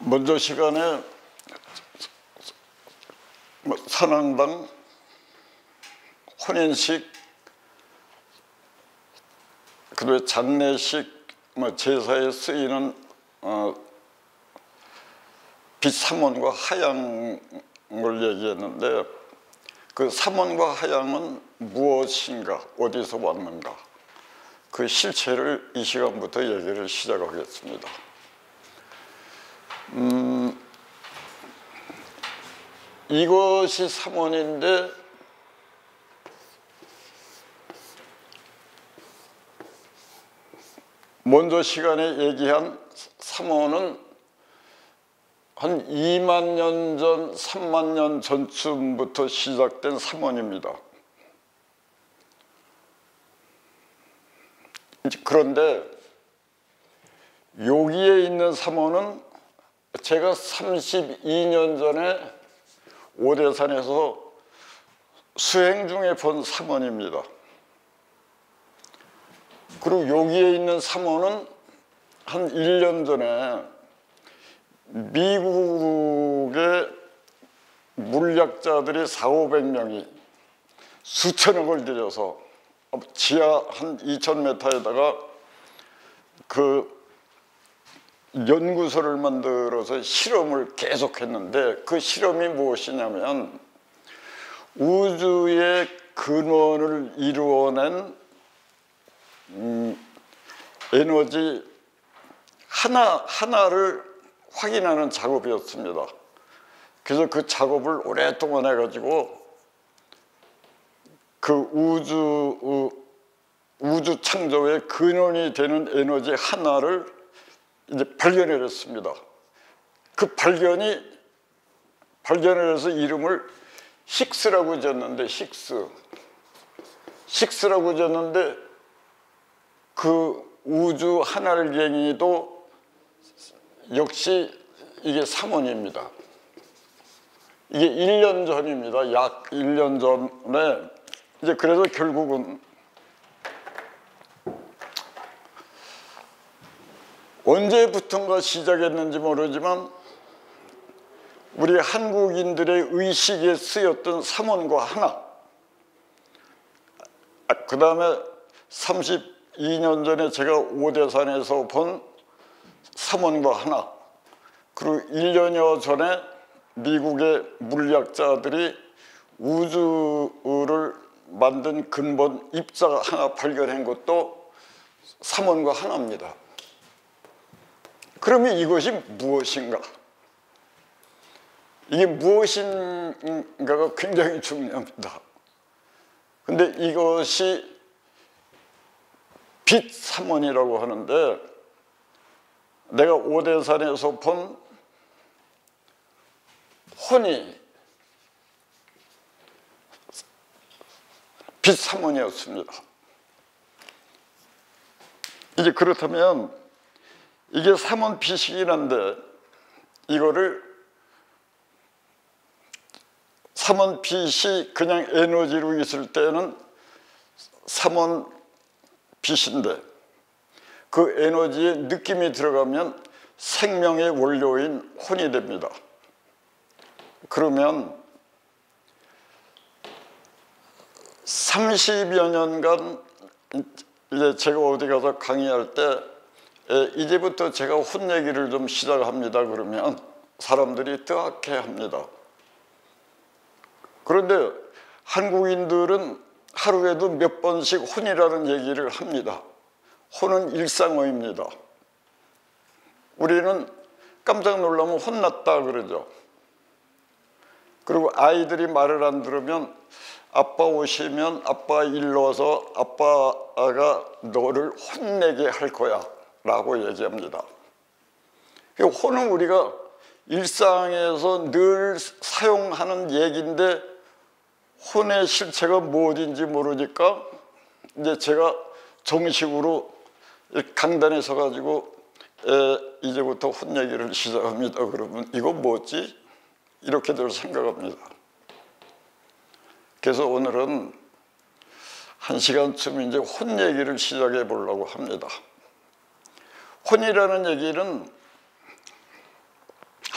먼저 시간에 산왕당, 혼인식, 그리고 장례식, 제사에 쓰이는 빛 삼원과 하양을 얘기했는데, 그 삼원과 하양은 무엇인가, 어디서 왔는가, 그 실체를 이 시간부터 얘기를 시작하겠습니다. 이것이 삼원인데, 먼저 시간에 얘기한 삼원은 한 2만 년 전, 3만 년 전쯤부터 시작된 삼원입니다. 그런데 여기에 있는 삼원은 제가 32년 전에 오대산에서 수행 중에 본 삼원입니다. 그리고 여기에 있는 삼원은 한 1년 전에 미국의 물리학자들이 400~500명이 수천억을 들여서 지하 한 2000m에다가 그 연구소를 만들어서 실험을 계속했는데, 그 실험이 무엇이냐면 우주의 근원을 이루어낸 에너지 하나를 확인하는 작업이었습니다. 그래서 그 작업을 오랫동안 해가지고 그 우주 창조의 근원이 되는 에너지 하나를 이제 발견해냈습니다. 그 발견을 해서 이름을 식스라고 지었는데, 식스라고 지었는데, 그 우주 하늘갱이도 역시 이게 삼원입니다. 이게 1년 전입니다. 약 1년 전에. 이제 그래서 결국은 언제부턴가 시작했는지 모르지만 우리 한국인들의 의식에 쓰였던 삼원과 하나, 그 다음에 32년 전에 제가 오대산에서 본 삼원과 하나, 그리고 1년여 전에 미국의 물리학자들이 우주를 만든 근본 입자 하나 발견한 것도 삼원과 하나입니다. 그러면 이것이 무엇인가? 이게 무엇인가가 굉장히 중요합니다. 근데 이것이 빛 삼원이라고 하는데, 내가 오대산에서 본 혼이 빛 삼원이었습니다. 이제 그렇다면 이게 삼원 빛이긴 한데, 이거를 삼원 빛이 그냥 에너지로 있을 때는 삼원 빛인데, 그 에너지에 느낌이 들어가면 생명의 원료인 혼이 됩니다. 그러면 30여 년간 이제 제가 어디 가서 강의할 때 이제부터 제가 혼 얘기를 좀 시작합니다 그러면 사람들이 뜨악해합니다. 그런데 한국인들은 하루에도 몇 번씩 혼이라는 얘기를 합니다. 혼은 일상어입니다. 우리는 깜짝 놀라면 혼났다 그러죠. 그리고 아이들이 말을 안 들으면 아빠 오시면 아빠 일로 와서 아빠가 너를 혼내게 할 거야 라고 얘기합니다. 혼은 우리가 일상에서 늘 사용하는 얘기인데, 혼의 실체가 무엇인지 모르니까 이제 제가 정식으로 강단에 서가지고 이제부터 혼 얘기를 시작합니다 그러면 이거 뭐지? 이렇게들 생각합니다. 그래서 오늘은 1시간쯤 이제 혼 얘기를 시작해 보려고 합니다. 혼이라는 얘기는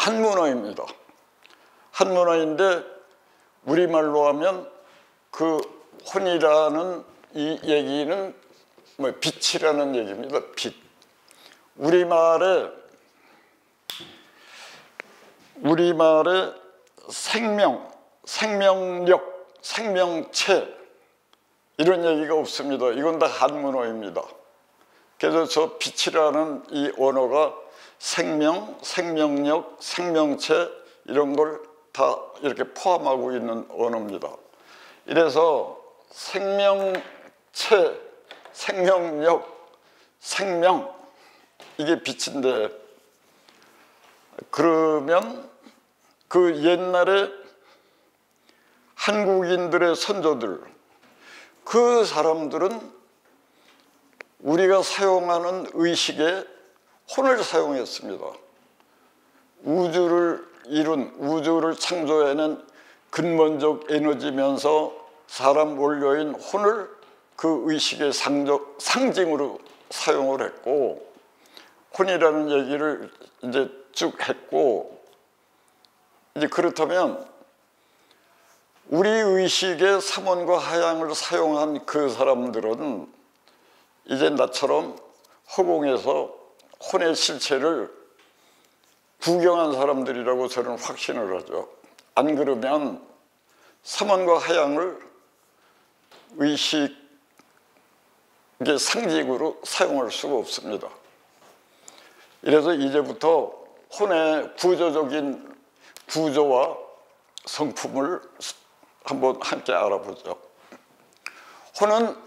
한문어입니다. 한문어인데 우리말로 하면 그 혼이라는 이 얘기는 뭐 빛이라는 얘기입니다. 빛. 우리말에 생명, 생명력, 생명체 이런 얘기가 없습니다. 이건 다 한문어입니다. 그래서 저 빛이라는 이 언어가 생명, 생명력, 생명체 이런 걸 다 이렇게 포함하고 있는 언어입니다. 이래서 생명체, 생명력, 생명 이게 빛인데, 그러면 그 옛날에 한국인들의 선조들, 그 사람들은 우리가 사용하는 의식에 혼을 사용했습니다. 우주를 이룬, 우주를 창조해낸 근본적 에너지면서 사람 원료인 혼을 그 의식의 상징으로 사용을 했고, 혼이라는 얘기를 이제 쭉 했고, 이제 그렇다면 우리 의식의 삼원과 하양을 사용한 그 사람들은 이제 나처럼 허공에서 혼의 실체를 구경한 사람들이라고 저는 확신을 하죠. 안 그러면 삼원과 하양을 의식의 상징으로 사용할 수가 없습니다. 이래서 이제부터 혼의 구조적인 구조와 성품을 한번 함께 알아보죠. 혼은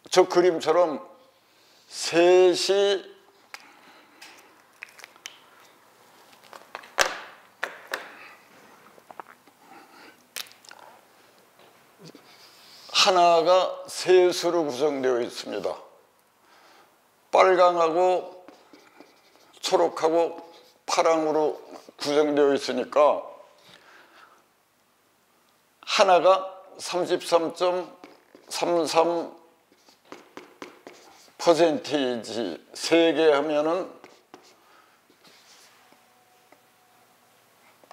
저 그림처럼 셋이 하나가 셋으로 구성되어 있습니다. 빨강하고 초록하고 파랑으로 구성되어 있으니까 하나가 33.33%이지 3개 하면은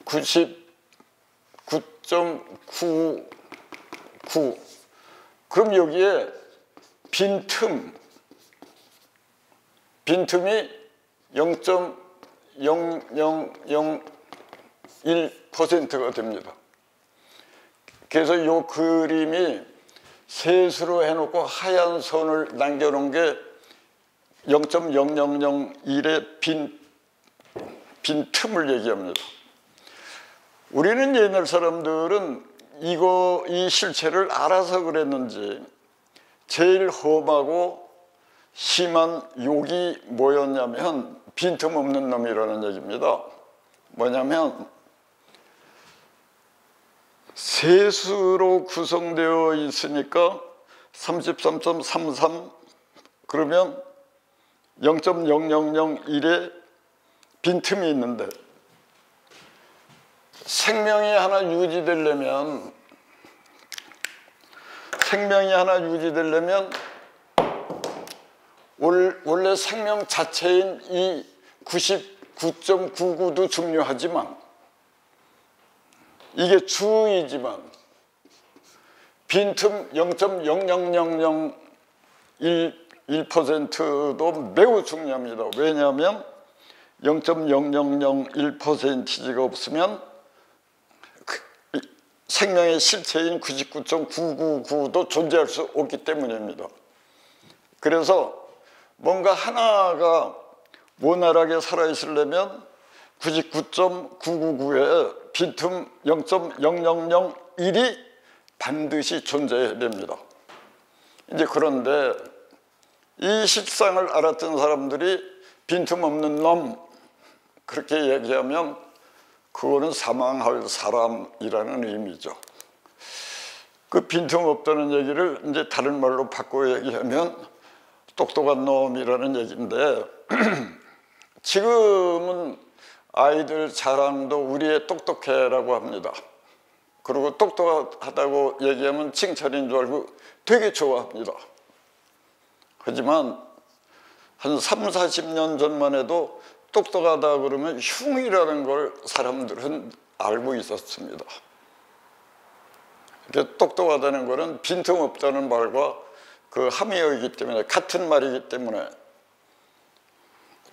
99.99. 그럼 여기에 빈틈이 0.0001%가 됩니다. 그래서 이 그림이 셋으로 해놓고 하얀 선을 남겨놓은 게 0.0001의 빈틈을 얘기합니다. 우리는 옛날 사람들은 이 실체를 알아서 그랬는지 제일 험하고 심한 욕이 뭐였냐면 빈틈 없는 놈이라는 얘기입니다. 뭐냐면 셋으로 구성되어 있으니까 33.33 그러면 0.0001의 빈틈이 있는데, 생명이 하나 유지되려면 원래 생명 자체인 이 99.99도 중요하지만 이게 주이지만 빈틈 0.00001%도 매우 중요합니다. 왜냐하면 0.0001%가 없으면 생명의 실체인 99.999도 존재할 수 없기 때문입니다. 그래서 뭔가 하나가 원활하게 살아있으려면 99.999에 빈틈 0.0001이 반드시 존재해야 됩니다. 이제 그런데 이 실상을 알았던 사람들이 빈틈 없는 놈 그렇게 얘기하면 그거는 사망할 사람이라는 의미죠. 그 빈틈 없다는 얘기를 이제 다른 말로 바꿔 얘기하면 똑똑한 놈이라는 얘기인데 지금은 아이들 자랑도 우리의 똑똑해라고 합니다. 그리고 똑똑하다고 얘기하면 칭찬인 줄 알고 되게 좋아합니다. 하지만 한 30, 40년 전만 해도 똑똑하다 그러면 흉이라는 걸 사람들은 알고 있었습니다. 똑똑하다는 것은 빈틈없다는 말과 그 함의어이기 때문에, 같은 말이기 때문에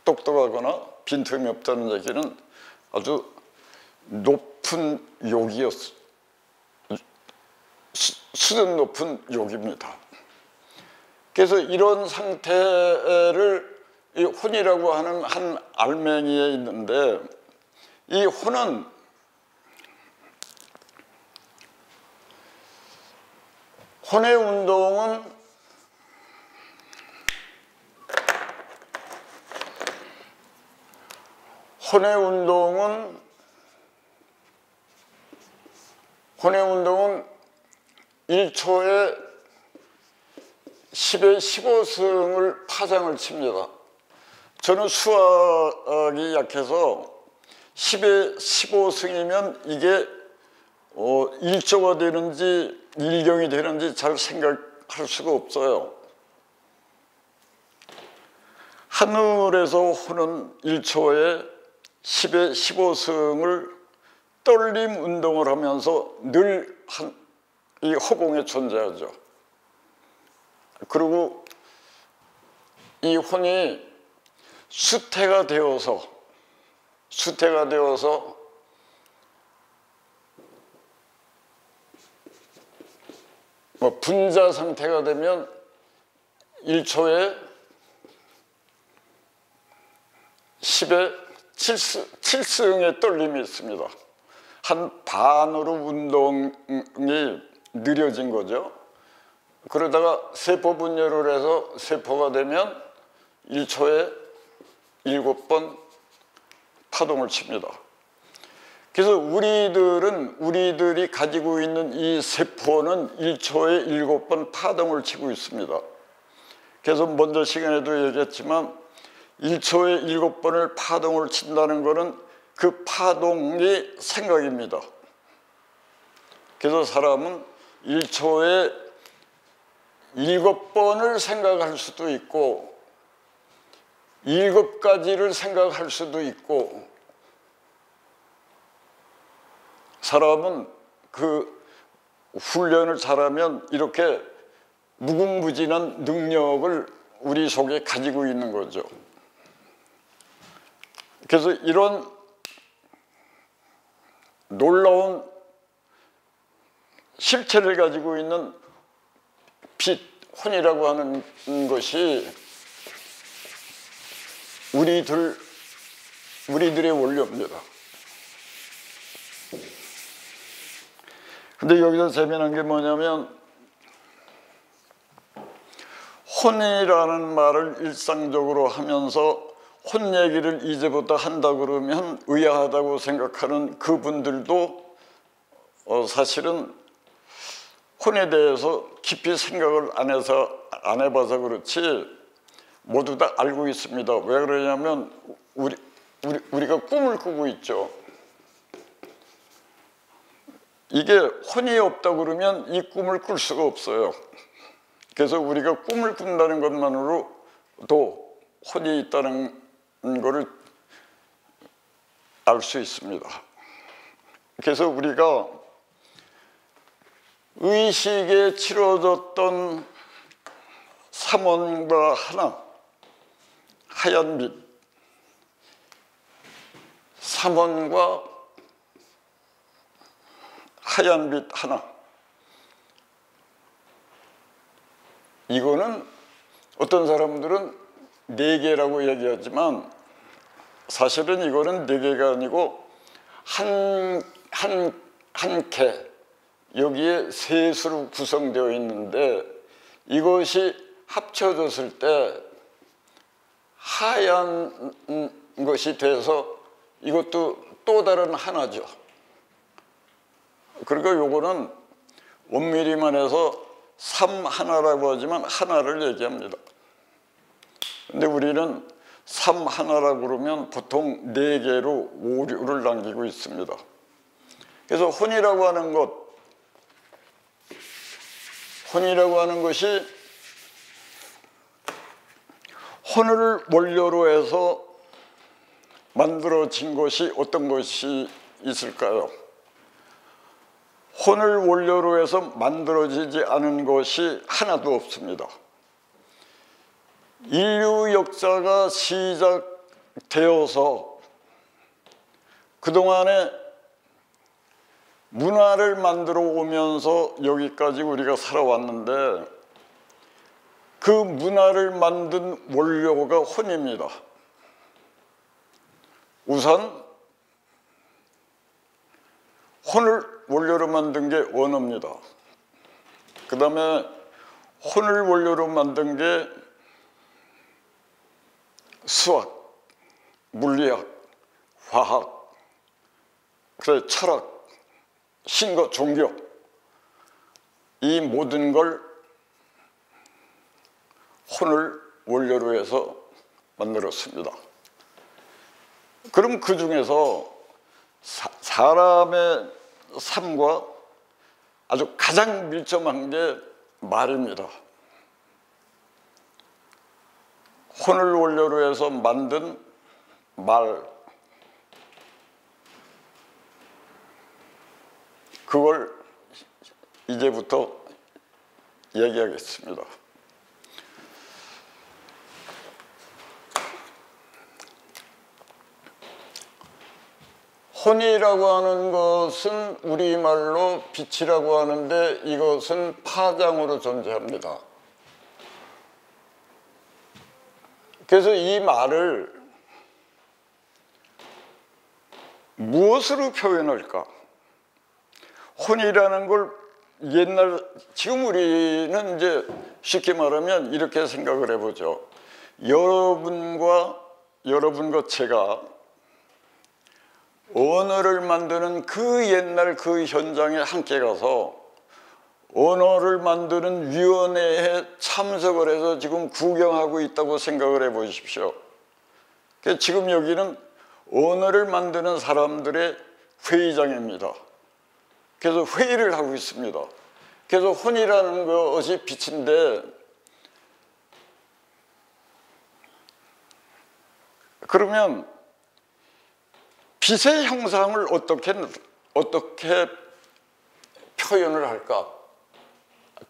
똑똑하거나 빈틈이 없다는 얘기는 아주 높은 욕이었어. 수준 높은 욕입니다. 그래서 이런 상태를 이 혼이라고 하는 한 알맹이에 있는데, 이 혼은 혼의 운동은 혼의 운동은 1초에 10의 15승을 파장을 칩니다. 저는 수학이 약해서 10의 15승이면 이게 1조가 되는지 1경이 되는지 잘 생각할 수가 없어요. 하늘에서 혼은 1초에 10의 15승을 떨림 운동을 하면서 늘 이 허공에 존재하죠. 그리고 이 혼이 수태가 되어서 분자 상태가 되면 1초에 10의 7승의 떨림이 있습니다. 한 반으로 운동이 느려진 거죠. 그러다가 세포 분열을 해서 세포가 되면 1초에 7번 파동을 칩니다. 그래서 우리들이 가지고 있는 이 세포는 1초에 7번 파동을 치고 있습니다. 그래서 먼저 시간에도 얘기했지만 1초에 7번을 파동을 친다는 것은 그 파동이 생각입니다. 그래서 사람은 1초에 7번을 생각할 수도 있고 7가지를 생각할 수도 있고, 사람은 그 훈련을 잘하면 이렇게 무궁무진한 능력을 우리 속에 가지고 있는 거죠. 그래서 이런 놀라운 실체를 가지고 있는 빛, 혼이라고 하는 것이 우리들의 원료입니다. 근데 여기서 재미난 게 뭐냐면, 혼이라는 말을 일상적으로 하면서 혼 얘기를 이제부터 한다 그러면 의아하다고 생각하는 그분들도 사실은 혼에 대해서 깊이 생각을 안 해봐서 그렇지 모두 다 알고 있습니다. 왜 그러냐면 우리가 꿈을 꾸고 있죠. 이게 혼이 없다 그러면 이 꿈을 꿀 수가 없어요. 그래서 우리가 꿈을 꾼다는 것만으로도 혼이 있다는 것을 알 수 있습니다. 그래서 우리가 의식에 치러졌던 삼원과 하나, 하얀 빛, 삼원과 하얀 빛 하나, 이거는 어떤 사람들은 4개라고 얘기하지만 사실은 이거는 4개가 아니고 한 개, 여기에 셋으로 구성되어 있는데, 이것이 합쳐졌을 때 하얀 것이 돼서 이것도 또 다른 하나죠. 그러니까 요거는 엄밀히만 해서 삼하나라고 하지만 하나를 얘기합니다. 근데 우리는 삼하나라고 그러면 보통 4개로 오류를 남기고 있습니다. 그래서 혼이라고 하는 것이 혼을 원료로 해서 만들어진 것이 어떤 것이 있을까요? 혼을 원료로 해서 만들어지지 않은 것이 하나도 없습니다. 인류 역사가 시작되어서 그동안에 문화를 만들어 오면서 여기까지 우리가 살아왔는데 그 문화를 만든 원료가 혼입니다. 우선 혼을 원료로 만든 게 언어입니다. 그 다음에 혼을 원료로 만든 게 수학, 물리학, 화학, 그래 철학, 신과 종교, 이 모든 걸 혼을 원료로 해서 만들었습니다. 그럼 그 중에서 사람의 삶과 아주 가장 밀접한 게 말입니다. 혼을 원료로 해서 만든 말, 그걸 이제부터 얘기하겠습니다. 혼이라고 하는 것은 우리말로 빛이라고 하는데 이것은 파장으로 존재합니다. 그래서 이 말을 무엇으로 표현할까? 혼이라는 걸 지금 우리는 이제 쉽게 말하면 이렇게 생각을 해보죠. 여러분과 제가 언어를 만드는 그 옛날 그 현장에 함께 가서 언어를 만드는 위원회에 참석을 해서 지금 구경하고 있다고 생각을 해 보십시오. 지금 여기는 언어를 만드는 사람들의 회의장입니다. 그래서 회의를 하고 있습니다. 그래서 혼이라는 것이 빛인데, 그러면 빛의 형상을 어떻게 표현을 할까?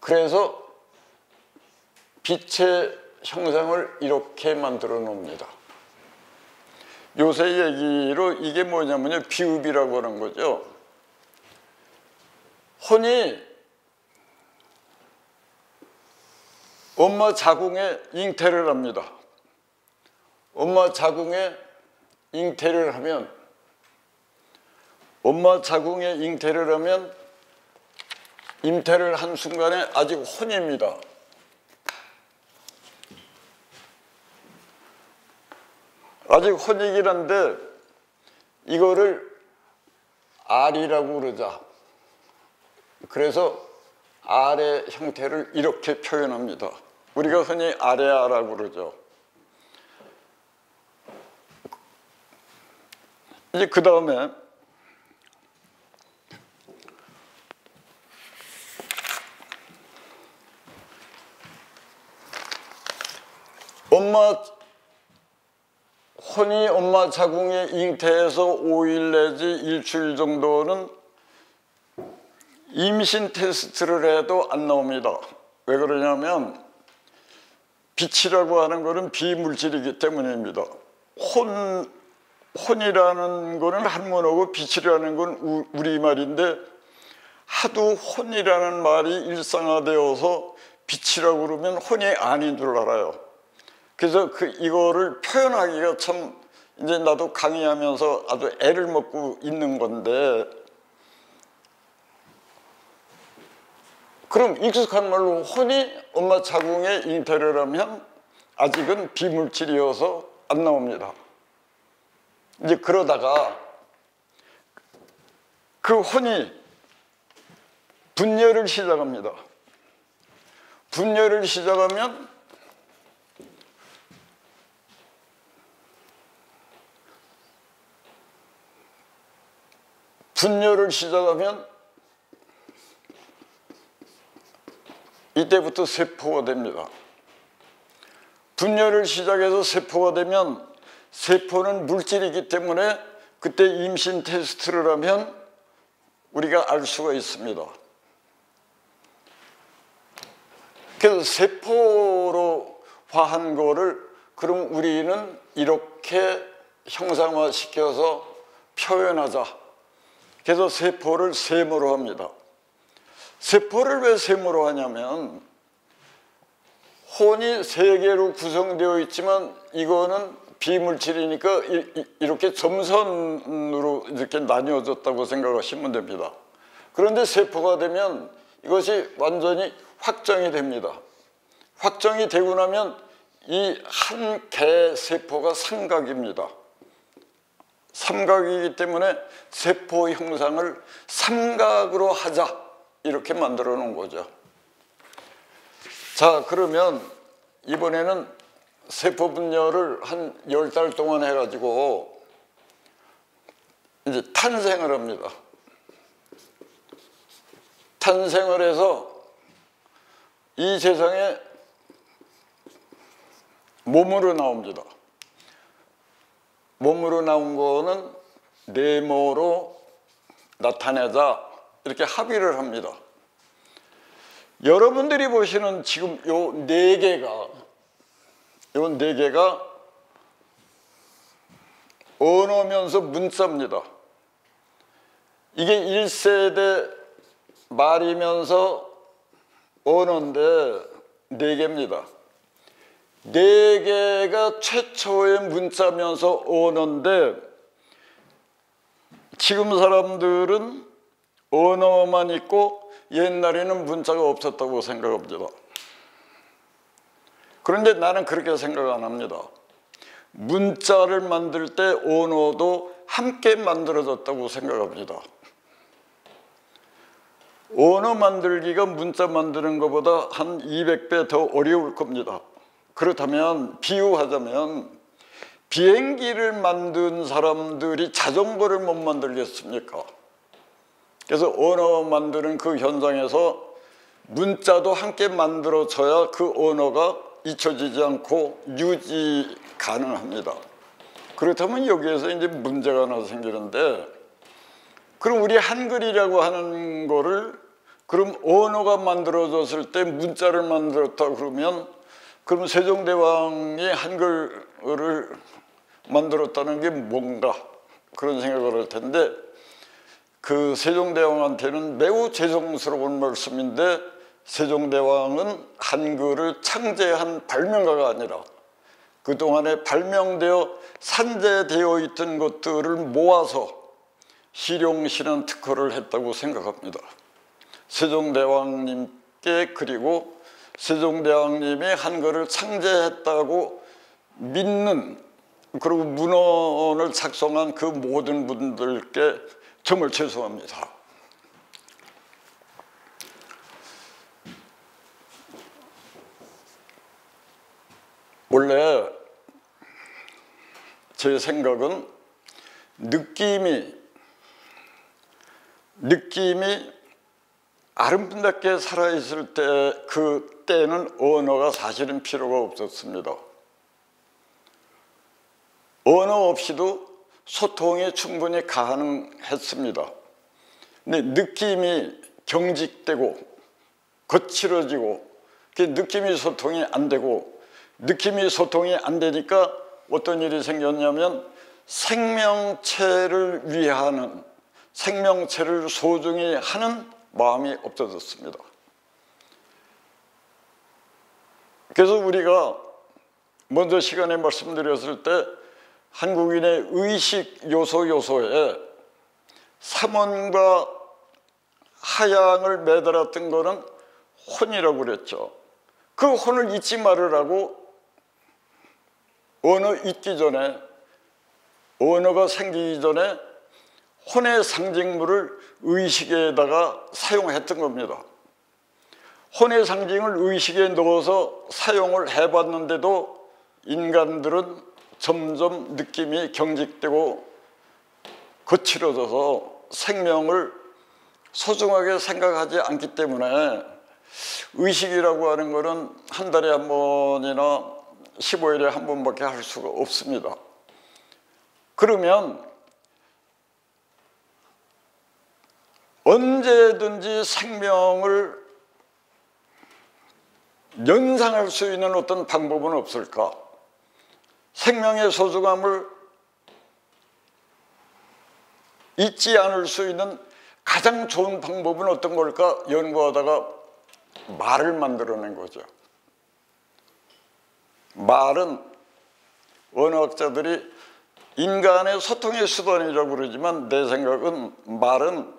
그래서 빛의 형상을 이렇게 만들어 놓습니다. 요새 얘기로 이게 뭐냐면요, 비읍이라고 하는 거죠. 혼이 엄마 자궁에 잉태를 합니다. 엄마 자궁에 잉태를 하면 잉태를 한 순간에 아직 혼입니다. 아직 혼이긴 한데 이거를 알이라고 그러자. 그래서 알의 형태를 이렇게 표현합니다. 우리가 흔히 아레아라고 그러죠. 이제 그 다음에 혼이 엄마 자궁에 잉태해서 5일 내지 일주일 정도는 임신 테스트를 해도 안 나옵니다. 왜 그러냐면 빛이라고 하는 것은 비물질이기 때문입니다. 혼이라는 거는 한문어고 빛이라는 건 우리말인데 하도 혼이라는 말이 일상화되어서 빛이라고 그러면 혼이 아닌 줄 알아요. 그래서 이거를 표현하기가 참 이제 나도 강의하면서 아주 애를 먹고 있는 건데, 그럼 익숙한 말로 혼이 엄마 자궁에 잉태를 하면 아직은 비물질이어서 안 나옵니다. 이제 그러다가 그 혼이 분열을 시작합니다. 분열을 시작하면 이때부터 세포가 됩니다. 분열을 시작해서 세포가 되면 세포는 물질이기 때문에 그때 임신 테스트를 하면 우리가 알 수가 있습니다. 그래서 세포로 화한 거를 그럼 우리는 이렇게 형상화시켜서 표현하자. 그래서 세포를 세모로 합니다. 세포를 왜 세모로 하냐면 혼이 세 개로 구성되어 있지만 이거는 비물질이니까 이렇게 점선으로 이렇게 나뉘어졌다고 생각하시면 됩니다. 그런데 세포가 되면 이것이 완전히 확정이 됩니다. 확정이 되고 나면 이 한 개 세포가 삼각입니다. 삼각이기 때문에 세포 형상을 삼각으로 하자 이렇게 만들어 놓은 거죠. 자, 그러면 이번에는 세포 분열을 한 10달 동안 해가지고 이제 탄생을 합니다. 탄생을 해서 이 세상에 몸으로 나옵니다. 몸으로 나온 거는 네모로 나타내자 이렇게 합의를 합니다. 여러분들이 보시는 지금 요 네 개가 언어면서 문자입니다. 이게 1세대 말이면서 언어인데 네 개입니다. 네 개가 최초의 문자면서 언어인데 지금 사람들은 언어만 있고 옛날에는 문자가 없었다고 생각합니다. 그런데 나는 그렇게 생각 안 합니다. 문자를 만들 때 언어도 함께 만들어졌다고 생각합니다. 언어 만들기가 문자 만드는 것보다 한 200배 더 어려울 겁니다. 그렇다면 비유하자면 비행기를 만든 사람들이 자전거를 못 만들겠습니까? 그래서 언어 만드는 그 현장에서 문자도 함께 만들어져야 그 언어가 잊혀지지 않고 유지 가능합니다. 그렇다면 여기에서 이제 문제가 하나 생기는데, 그럼 우리 한글이라고 하는 거를 그럼 언어가 만들어졌을 때 문자를 만들었다 그러면 그럼 세종대왕이 한글을 만들었다는 게 뭔가 그런 생각을 할 텐데, 그 세종대왕한테는 매우 죄송스러운 말씀인데 세종대왕은 한글을 창제한 발명가가 아니라 그동안에 발명되어 산재되어 있던 것들을 모아서 실용실현 특허를 했다고 생각합니다. 세종대왕님께, 그리고 세종대왕님이 한글을 창제했다고 믿는, 그리고 문헌을 작성한 그 모든 분들께 정말 죄송합니다. 원래 제 생각은 느낌이 아름답게 살아있을 때 그때는 언어가 사실은 필요가 없었습니다. 언어 없이도 소통이 충분히 가능했습니다. 근데 느낌이 경직되고 거칠어지고 그 느낌이 소통이 안 되고, 느낌이 소통이 안 되니까 어떤 일이 생겼냐면 생명체를 위하는, 생명체를 소중히 하는 마음이 없어졌습니다. 그래서 우리가 먼저 시간에 말씀드렸을 때 한국인의 의식 요소에 삼원과 하양을 매달았던 거는 혼이라고 그랬죠. 그 혼을 잊지 말으라고 언어 있기 전에, 언어가 생기기 전에 혼의 상징물을 의식에다가 사용했던 겁니다. 혼의 상징을 의식에 넣어서 사용을 해봤는데도 인간들은 점점 느낌이 경직되고 거칠어져서 생명을 소중하게 생각하지 않기 때문에 의식이라고 하는 것은 한 달에 한 번이나 15일에 한 번밖에 할 수가 없습니다. 그러면 언제든지 생명을 연상할 수 있는 어떤 방법은 없을까? 생명의 소중함을 잊지 않을 수 있는 가장 좋은 방법은 어떤 걸까? 연구하다가 말을 만들어낸 거죠. 말은 언어학자들이 인간의 소통의 수단이라고 그러지만 내 생각은 말은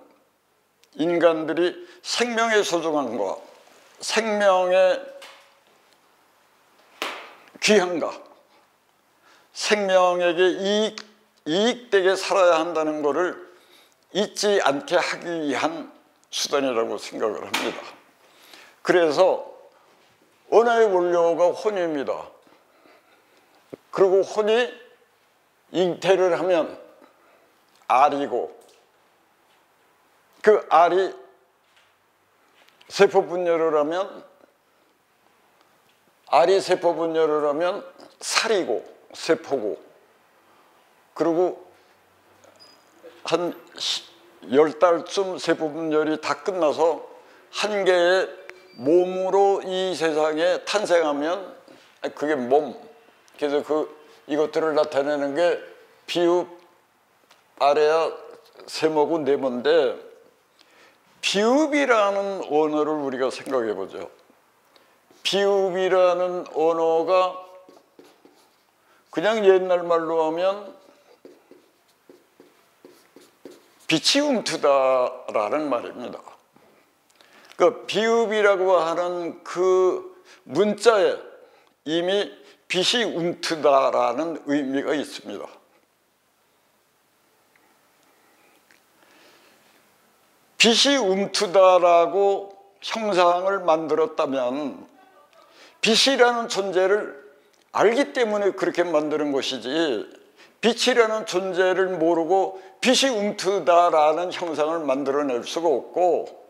인간들이 생명의 소중함과 생명의 귀한가, 생명에게 이익되게 살아야 한다는 것을 잊지 않게 하기 위한 수단이라고 생각을 합니다. 그래서 언어의 원료가 혼입니다. 그리고 혼이 잉태를 하면 알이고, 그 알이 세포 분열을 하면, 알이 세포 분열을 하면 살이고 세포고, 그리고 한 10달쯤 세포 분열이 다 끝나서 한 개의 몸으로 이 세상에 탄생하면 그게 몸. 그래서 이것들을 나타내는 게 비읍, 아래야 세모고 네모인데, 비읍이라는 언어를 우리가 생각해 보죠. 비읍이라는 언어가 그냥 옛날 말로 하면 빛이 움트다라는 말입니다. 그 비읍이라고 하는 그 문자에 이미 빛이 움트다라는 의미가 있습니다. 빛이 움트다라고 형상을 만들었다면 빛이라는 존재를 알기 때문에 그렇게 만드는 것이지, 빛이라는 존재를 모르고 빛이 움트다라는 형상을 만들어낼 수가 없고,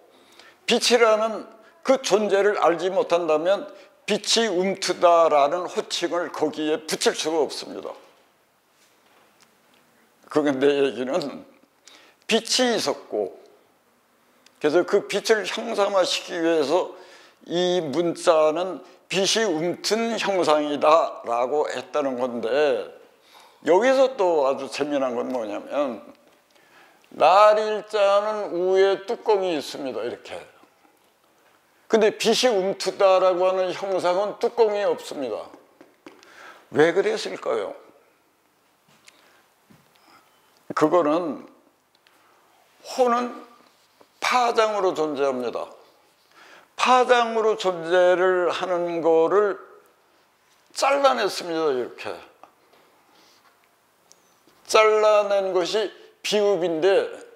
빛이라는 그 존재를 알지 못한다면 빛이 움트다라는 호칭을 거기에 붙일 수가 없습니다. 그게 내 얘기는 빛이 있었고, 그래서 그 빛을 형상화시키기 위해서 이 문자는 빛이 움튼 형상이다 라고 했다는 건데, 여기서 또 아주 재미난 건 뭐냐면, 날일자는 위에 뚜껑이 있습니다. 이렇게. 근데 빛이 움트다라고 하는 형상은 뚜껑이 없습니다. 왜 그랬을까요? 그거는 혼은 파장으로 존재합니다. 파장으로 존재를 하는 거를 잘라냈습니다. 이렇게 잘라낸 것이 비읍인데,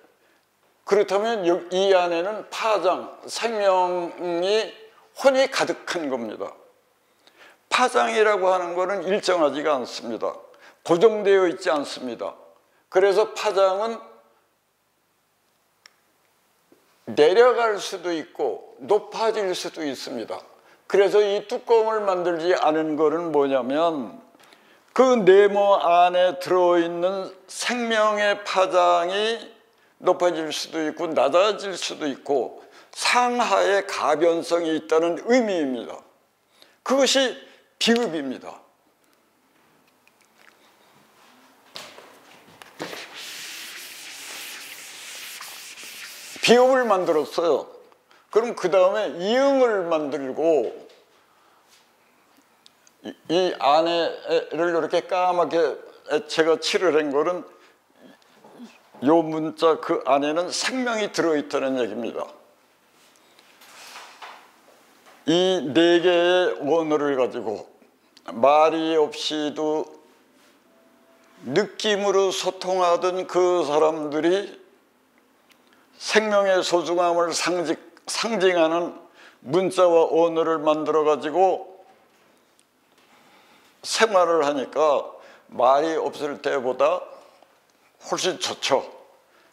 그렇다면 이 안에는 파장, 생명이, 혼이 가득한 겁니다. 파장이라고 하는 것은 일정하지가 않습니다. 고정되어 있지 않습니다. 그래서 파장은 내려갈 수도 있고 높아질 수도 있습니다. 그래서 이 뚜껑을 만들지 않은 것은 뭐냐면, 그 네모 안에 들어있는 생명의 파장이 높아질 수도 있고 낮아질 수도 있고 상하의 가변성이 있다는 의미입니다. 그것이 비읍입니다. 비읍을 만들었어요. 그럼 그 다음에 이응을 만들고, 이 안에를 이렇게 까맣게 제가 칠을 한 거는 요 문자 그 안에는 생명이 들어있다는 얘기입니다. 이 네 개의 언어를 가지고 말이 없이도 느낌으로 소통하던 그 사람들이 생명의 소중함을 상징하는 문자와 언어를 만들어 가지고 생활을 하니까 말이 없을 때보다 훨씬 좋죠.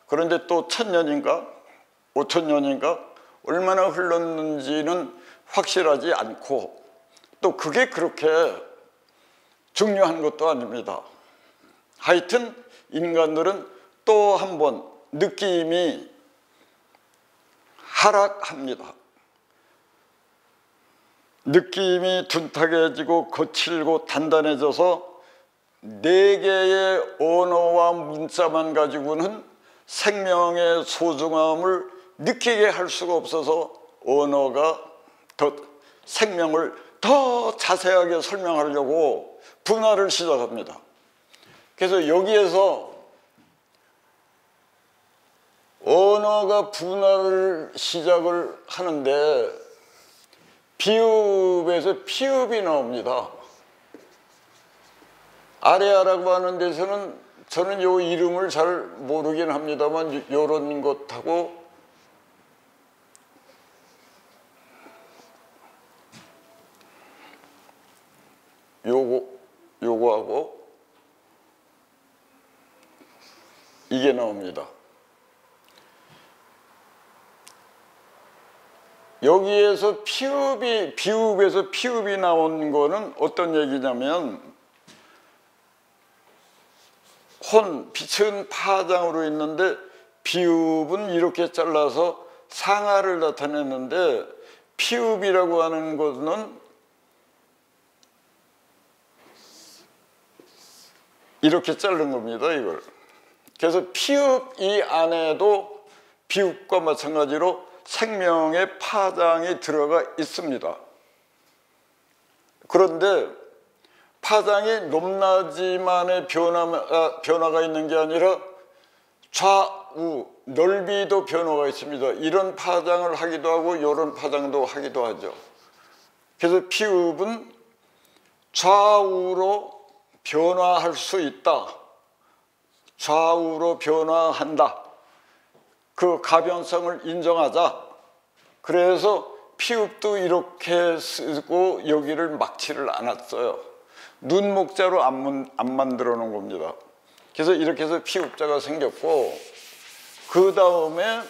그런데 또 1000년인가 5000년인가 얼마나 흘렀는지는 확실하지 않고, 또 그게 그렇게 중요한 것도 아닙니다. 하여튼 인간들은 또 한 번 느낌이 하락합니다. 느낌이 둔탁해지고 거칠고 단단해져서 4개의 언어와 문자만 가지고는 생명의 소중함을 느끼게 할 수가 없어서 언어가 더 생명을 더 자세하게 설명하려고 분할을 시작합니다. 그래서 여기에서 언어가 분할을 시작을 하는데 비읍에서 피읍이 나옵니다. 아레아라고 하는 데서는 저는 요 이름을 잘 모르긴 합니다만 요런 것하고 요거하고 이게 나옵니다. 여기에서 비읍에서 피읍이 나온 거는 어떤 얘기냐면 빛은 파장으로 있는데 비읍은 이렇게 잘라서 상하를 나타냈는데 피읍이라고 하는 것은 이렇게 자른 겁니다, 이걸. 그래서 피읍 이 안에도 비읍과 마찬가지로 생명의 파장이 들어가 있습니다. 그런데 파장이 높낮이만의 변화가 있는 게 아니라 좌우, 넓이도 변화가 있습니다. 이런 파장을 하기도 하고 이런 파장도 하기도 하죠. 그래서 피읍은 좌우로 변화할 수 있다. 좌우로 변화한다. 그 가변성을 인정하자. 그래서 피읍도 이렇게 쓰고 여기를 막지를 않았어요. 눈목자로 안 만들어 놓은 겁니다. 그래서 이렇게 해서 피읍자가 생겼고, 그 다음에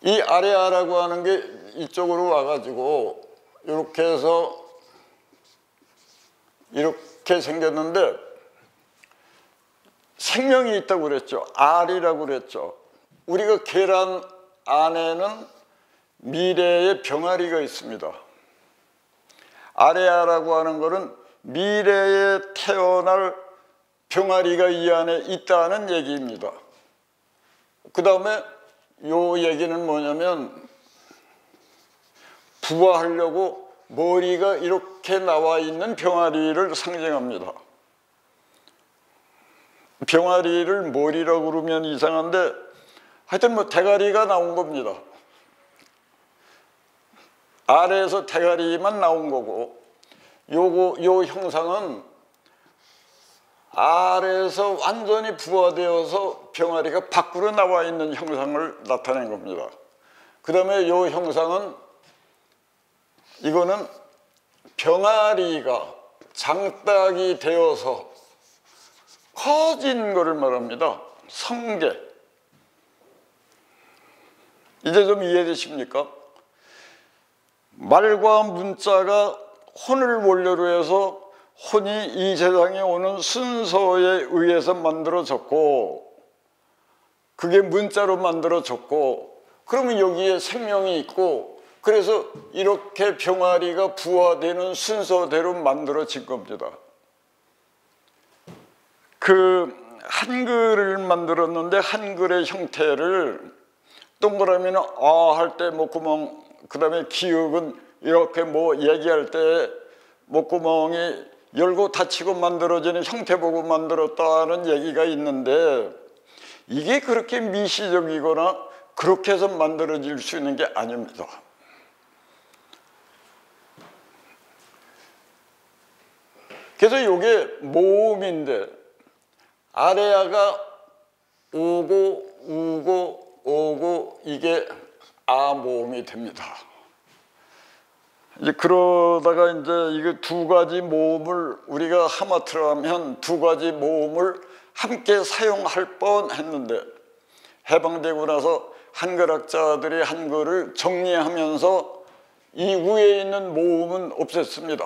이 아레아라고 하는 게 이쪽으로 와가지고 이렇게 해서 이렇게 생겼는데 생명이 있다고 그랬죠. 알이라고 그랬죠. 우리가 계란 안에는 미래의 병아리가 있습니다. 아레아라고 하는 것은 미래에 태어날 병아리가 이 안에 있다는 얘기입니다. 그 다음에 요 얘기는 뭐냐면 부화하려고 머리가 이렇게 나와 있는 병아리를 상징합니다. 병아리를 머리라고 그러면 이상한데 하여튼 뭐 대가리가 나온 겁니다. 아래에서 대가리만 나온 거고, 요 형상은 아래에서 완전히 부화되어서 병아리가 밖으로 나와 있는 형상을 나타낸 겁니다. 그 다음에 요 형상은 이거는 병아리가 장딱이 되어서 커진 것을 말합니다. 성게. 이제 좀 이해되십니까? 말과 문자가 혼을 원료로 해서 혼이 이 세상에 오는 순서에 의해서 만들어졌고, 그게 문자로 만들어졌고, 그러면 여기에 생명이 있고, 그래서 이렇게 병아리가 부화되는 순서대로 만들어진 겁니다. 그 한글을 만들었는데 한글의 형태를 동그라미는 아 할 때 목구멍, 그 다음에 기역은 이렇게 뭐 얘기할 때 목구멍이 열고 닫히고 만들어지는 형태 보고 만들었다는 얘기가 있는데, 이게 그렇게 미시적이거나 그렇게 해서 만들어질 수 있는 게 아닙니다. 그래서 이게 모음인데 아레아가 오고 우고 오고 이게 아 모음이 됩니다. 이제 그러다가 이제 이게 두 가지 모음을 우리가 하마터로 하면 두 가지 모음을 함께 사용할 뻔 했는데, 해방되고 나서 한글학자들이 한글을 정리하면서 이 위에 있는 모음은 없앴습니다.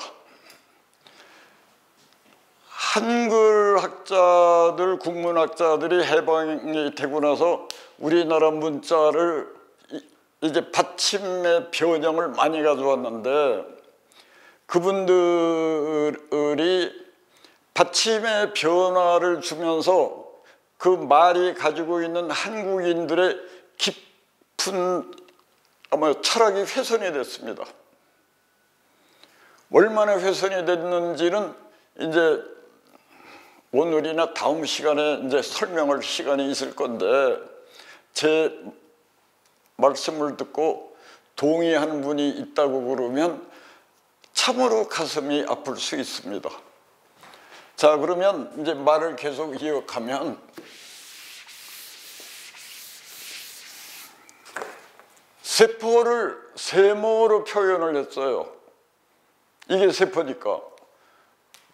한글학자들, 국문학자들이 해방이 되고 나서 우리나라 문자를 이제 받침의 변형을 많이 가져왔는데, 그분들이 받침의 변화를 주면서 그 말이 가지고 있는 한국인들의 깊은 아마 철학이 훼손이 됐습니다. 얼마나 훼손이 됐는지는 이제 오늘이나 다음 시간에 이제 설명할 시간이 있을 건데, 제 말씀을 듣고 동의하는 분이 있다고 그러면 참으로 가슴이 아플 수 있습니다. 자, 그러면 이제 말을 계속 이어가면, 세포를 세모로 표현을 했어요. 이게 세포니까.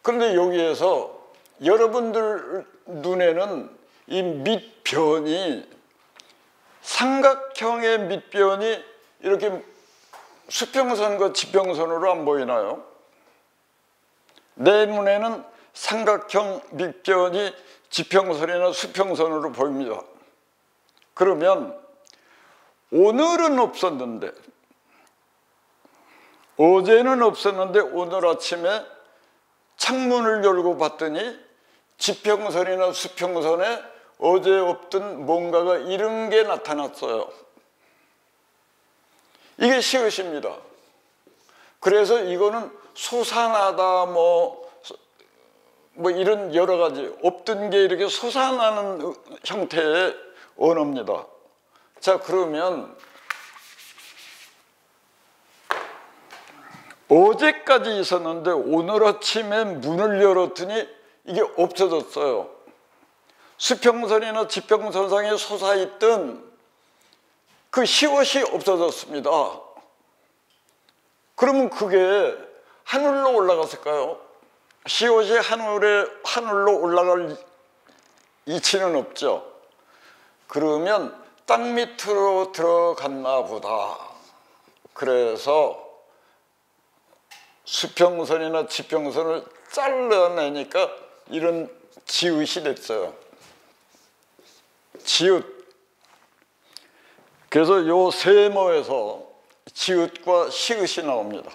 그런데 여기에서 여러분들 눈에는 이 밑변이, 삼각형의 밑변이 이렇게 수평선과 지평선으로 안 보이나요? 내 눈에는 삼각형 밑변이 지평선이나 수평선으로 보입니다. 그러면 오늘은 없었는데, 어제는 없었는데 오늘 아침에 창문을 열고 봤더니 지평선이나 수평선에 어제 없던 뭔가가 이런 게 나타났어요. 이게 시옷입니다. 그래서 이거는 솟아나다 뭐 이런 여러 가지, 없던 게 이렇게 솟아나는 형태의 언어입니다. 자, 그러면 어제까지 있었는데 오늘 아침에 문을 열었더니 이게 없어졌어요. 수평선이나 지평선상에 솟아있던 그 시옷이 없어졌습니다. 그러면 그게 하늘로 올라갔을까요? 시옷이 하늘로 올라갈 이치는 없죠. 그러면 땅 밑으로 들어갔나 보다. 그래서 수평선이나 지평선을 잘라내니까 이런 지읒이 됐어요. 지읒. 그래서 요 세모에서 지읒과 시읒이 나옵니다.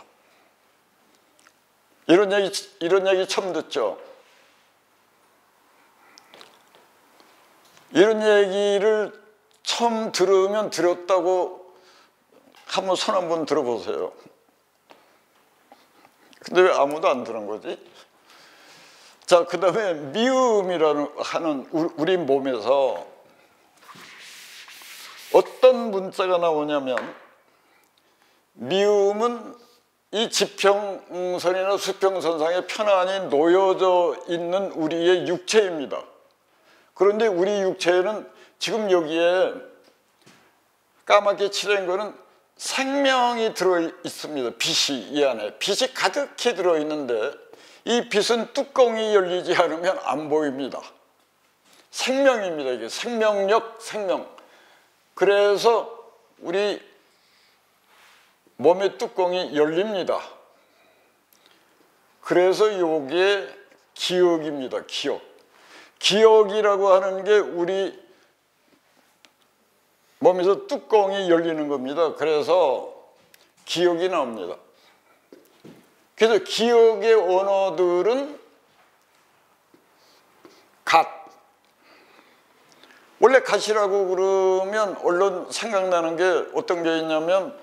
이런 얘기 처음 듣죠? 이런 얘기를 처음 들으면 들었다고 한번 손 한번 들어보세요. 근데 왜 아무도 안 들은 거지? 자, 그 다음에 미음이라는 하는 우리 몸에서 어떤 문자가 나오냐면, 미음은 이 지평선이나 수평선상에 편안히 놓여져 있는 우리의 육체입니다. 그런데 우리 육체에는 지금 여기에 까맣게 칠한 거는 생명이 들어 있습니다. 빛이, 이 안에 빛이 가득히 들어 있는데 이 빛은 뚜껑이 열리지 않으면 안 보입니다. 생명입니다. 이게 생명력, 생명. 그래서 우리 몸의 뚜껑이 열립니다. 그래서 이게 기억입니다. 기억. 기억이라고 하는 게 우리 몸에서 뚜껑이 열리는 겁니다. 그래서 기억이 나옵니다. 그래서 기억의 언어들은 갓. 원래 갓이라고 그러면 얼른 생각나는 게 어떤 게 있냐면,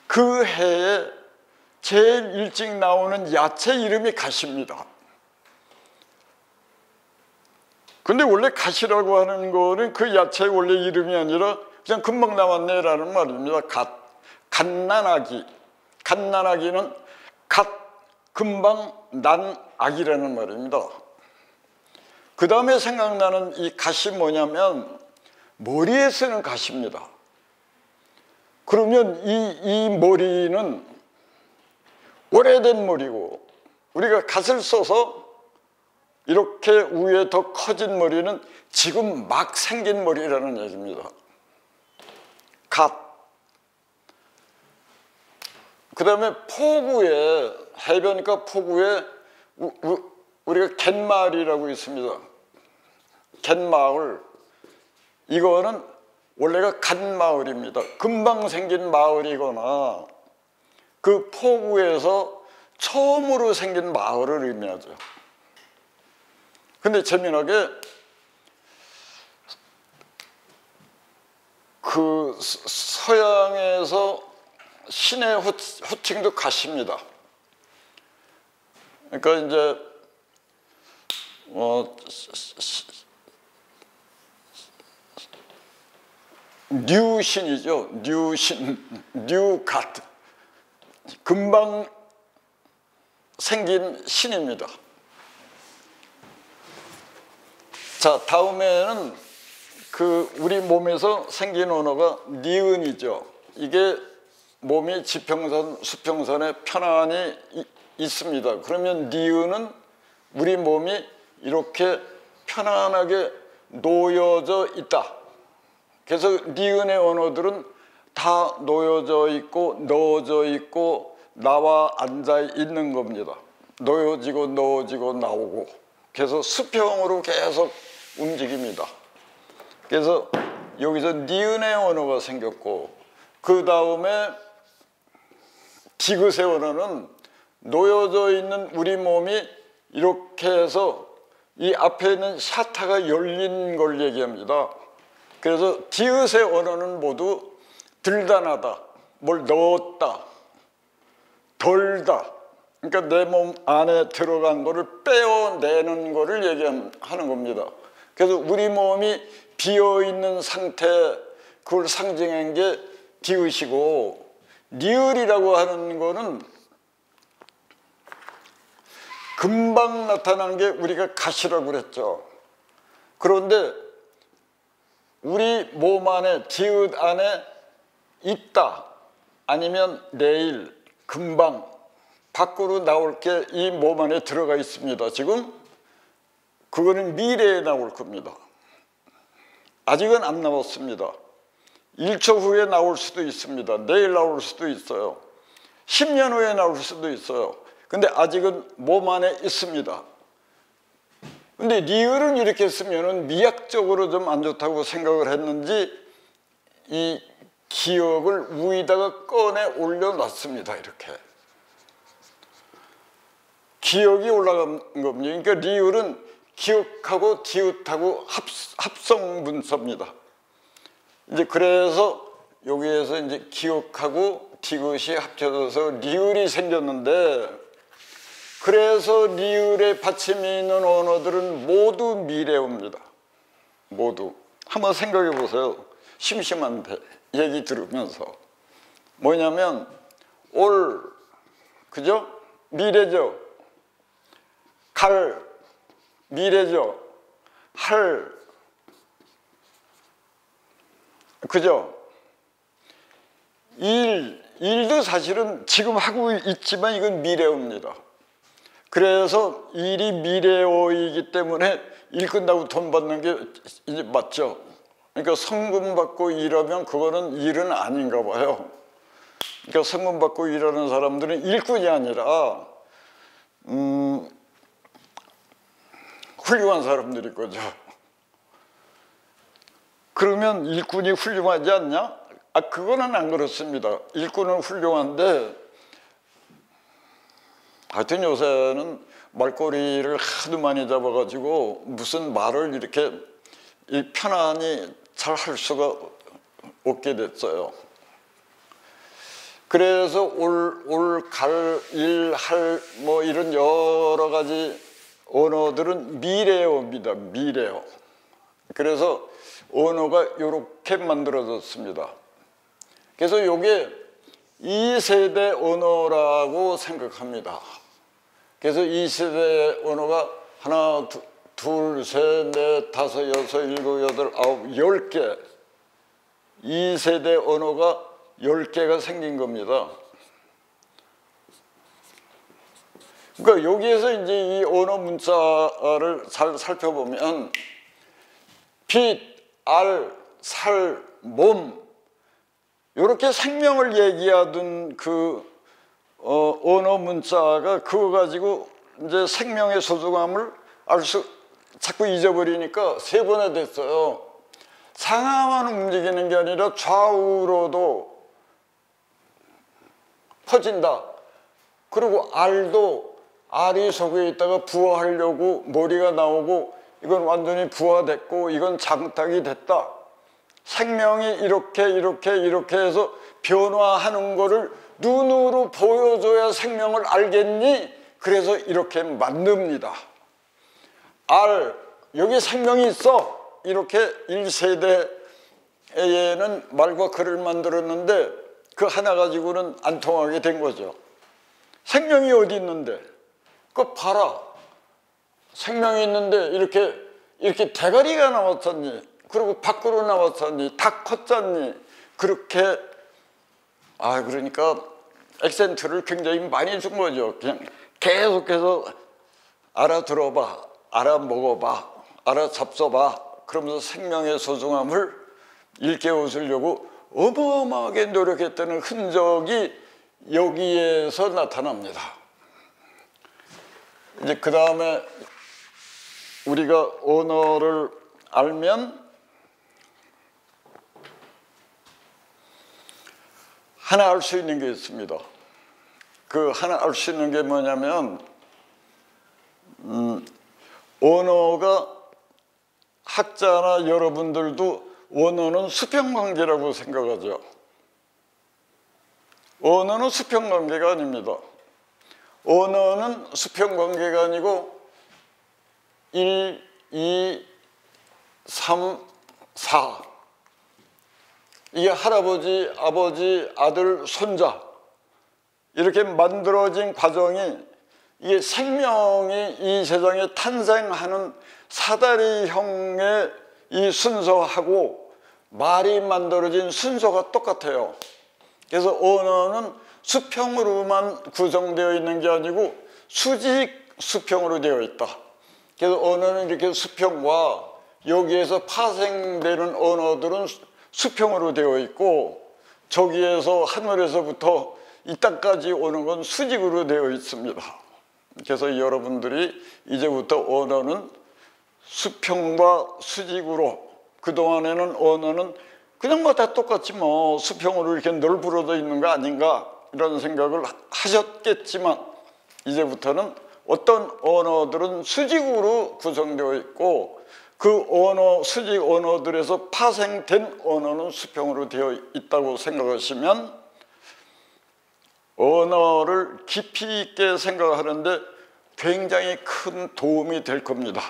그 해에 제일 일찍 나오는 야채 이름이 갓입니다. 근데 원래 갓이라고 하는 거는 그 야채의 원래 이름이 아니라 그냥 금방 나왔네 라는 말입니다. 갓. 갓난아기. 갓난아기는 갓, 금방 난 아기라는 말입니다. 그 다음에 생각나는 이 갓이 뭐냐면 머리에 쓰는 갓입니다. 그러면 이 머리는 오래된 머리고, 우리가 갓을 써서 이렇게 위에 더 커진 머리는 지금 막 생긴 머리라는 얘기입니다. 갓. 그 다음에 포구에, 해변가 포구에 우리가 갯마을이라고 있습니다. 갯마을, 이거는 원래가 갓마을입니다. 금방 생긴 마을이거나 그 포구에서 처음으로 생긴 마을을 의미하죠. 근데 재미나게 그 서양에서 신의 호칭도 같습니다. 그러니까 이제 뉴신이죠. 뉴신, 뉴갓, 금방 생긴 신입니다. 자, 다음에는 그 우리 몸에서 생긴 언어가 니은이죠. 이게 몸이 지평선, 수평선에 편안히 있습니다. 그러면 니은은 우리 몸이 이렇게 편안하게 놓여져 있다. 그래서 니은의 언어들은 다 놓여져 있고 넣어져 있고 나와 앉아 있는 겁니다. 놓여지고 넣어지고 나오고. 그래서 수평으로 계속 움직입니다. 그래서 여기서 니은의 언어가 생겼고, 그 다음에 디귿의 언어는 놓여져 있는 우리 몸이 이렇게 해서 이 앞에 있는 샤타가 열린 걸 얘기합니다. 그래서 디귿의 언어는 모두 들다나다, 뭘 넣었다, 덜다. 그러니까 내 몸 안에 들어간 거를 빼어내는 거를 얘기하는 겁니다. 그래서 우리 몸이 비어있는 상태, 그걸 상징한 게 디귿이고, 니을이라고 하는 거는 금방 나타난 게 우리가 갓이라고 그랬죠. 그런데 우리 몸 안에, 디귿 안에 있다, 아니면 내일, 금방 밖으로 나올 게 이 몸 안에 들어가 있습니다. 지금 그거는 미래에 나올 겁니다. 아직은 안 나왔습니다. 1초 후에 나올 수도 있습니다. 내일 나올 수도 있어요. 10년 후에 나올 수도 있어요. 근데 아직은 몸 안에 있습니다. 근데 리을은 이렇게 쓰면은 미학적으로 좀 안 좋다고 생각을 했는지 이 기억을 위에다가 꺼내 올려놨습니다. 이렇게. 기억이 올라간 겁니다. 그러니까 리을은 기억하고 디귿하고 합성 문서입니다. 이제 그래서 여기에서 이제 기억하고 디귿이 합쳐져서 리을이 생겼는데, 그래서 리을에 받침이 있는 언어들은 모두 미래어입니다. 모두. 한번 생각해 보세요. 심심한데 얘기 들으면서. 뭐냐면 올, 그죠? 미래죠. 갈, 미래죠. 할, 그죠? 일도 사실은 지금 하고 있지만 이건 미래어입니다. 그래서 일이 미래어이기 때문에 일 끝나고 돈 받는 게 이제 맞죠. 그러니까 성금 받고 일하면 그거는 일은 아닌가 봐요. 그러니까 성금 받고 일하는 사람들은 일꾼이 아니라 훌륭한 사람들일 거죠. 그러면 일꾼이 훌륭하지 않냐? 그거는 안 그렇습니다. 일꾼은 훌륭한데, 하여튼 요새는 말꼬리를 하도 많이 잡아가지고 무슨 말을 이렇게 편안히 잘 할 수가 없게 됐어요. 그래서 올, 갈, 일, 할, 뭐 이런 여러 가지 언어들은 미래어입니다. 미래어. 그래서 언어가 이렇게 만들어졌습니다. 그래서 이게 2세대 언어라고 생각합니다. 그래서 2세대 언어가 하나, 둘, 셋, 넷, 다섯, 여섯, 일곱, 여덟, 아홉, 10개. 2세대 언어가 10개가 생긴 겁니다. 그러니까 여기에서 이제 이 언어 문자를 잘 살펴보면 빛, 알, 살, 몸, 이렇게 생명을 얘기하던 그 언어 문자가 그거 가지고 이제 생명의 소중함을 자꾸 잊어버리니까 3번이나 됐어요. 상하만 움직이는 게 아니라 좌우로도 퍼진다. 그리고 알도 알이 속에 있다가 부화하려고 머리가 나오고 이건 완전히 부화됐고 이건 장탁이 됐다. 생명이 이렇게 해서 변화하는 거를 눈으로 보여줘야 생명을 알겠니? 그래서 이렇게 만듭니다. 여기 생명이 있어. 이렇게 1세대에는 말과 글을 만들었는데 그 하나 가지고는 안 통하게 된 거죠. 생명이 어디 있는데? 그거 봐라. 생명이 있는데 이렇게 대가리가 나왔잖니. 그리고 밖으로 나왔잖니. 다 컸잖니. 그렇게 그러니까 액센트를 굉장히 많이 준 거죠. 그냥 계속해서 알아들어봐, 알아먹어봐, 알아잡숴봐. 그러면서 생명의 소중함을 일깨워주려고 어마어마하게 노력했다는 흔적이 여기에서 나타납니다. 이제 그 다음에 우리가 언어를 알면 하나 알 수 있는 게 있습니다. 그 하나 알 수 있는 게 뭐냐면 언어가 학자나 여러분들도 언어는 수평관계라고 생각하죠. 언어는 수평관계가 아닙니다. 언어는 수평관계가 아니고 1, 2, 3, 4 이게 할아버지, 아버지, 아들, 손자 이렇게 만들어진 과정이 이게 생명이 이 세상에 탄생하는 사다리형의 이 순서하고 말이 만들어진 순서가 똑같아요. 그래서 언어는 수평으로만 구성되어 있는 게 아니고 수직 수평으로 되어 있다. 그래서 언어는 이렇게 수평과 여기에서 파생되는 언어들은 수평으로 되어 있고 저기에서 하늘에서부터 이 땅까지 오는 건 수직으로 되어 있습니다. 그래서 여러분들이 이제부터 언어는 수평과 수직으로, 그동안에는 언어는 그냥 뭐 다 똑같지 뭐 수평으로 이렇게 널브러져 있는 거 아닌가 이런 생각을 하셨겠지만 이제부터는 어떤 언어들은 수직으로 구성되어 있고 그 수직 언어들에서 파생된 언어는 수평으로 되어 있다고 생각하시면 언어를 깊이 있게 생각하는데 굉장히 큰 도움이 될 겁니다.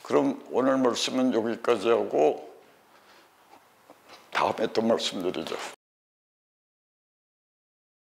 그럼 오늘 말씀은 여기까지 하고 다음에 또 말씀드리죠.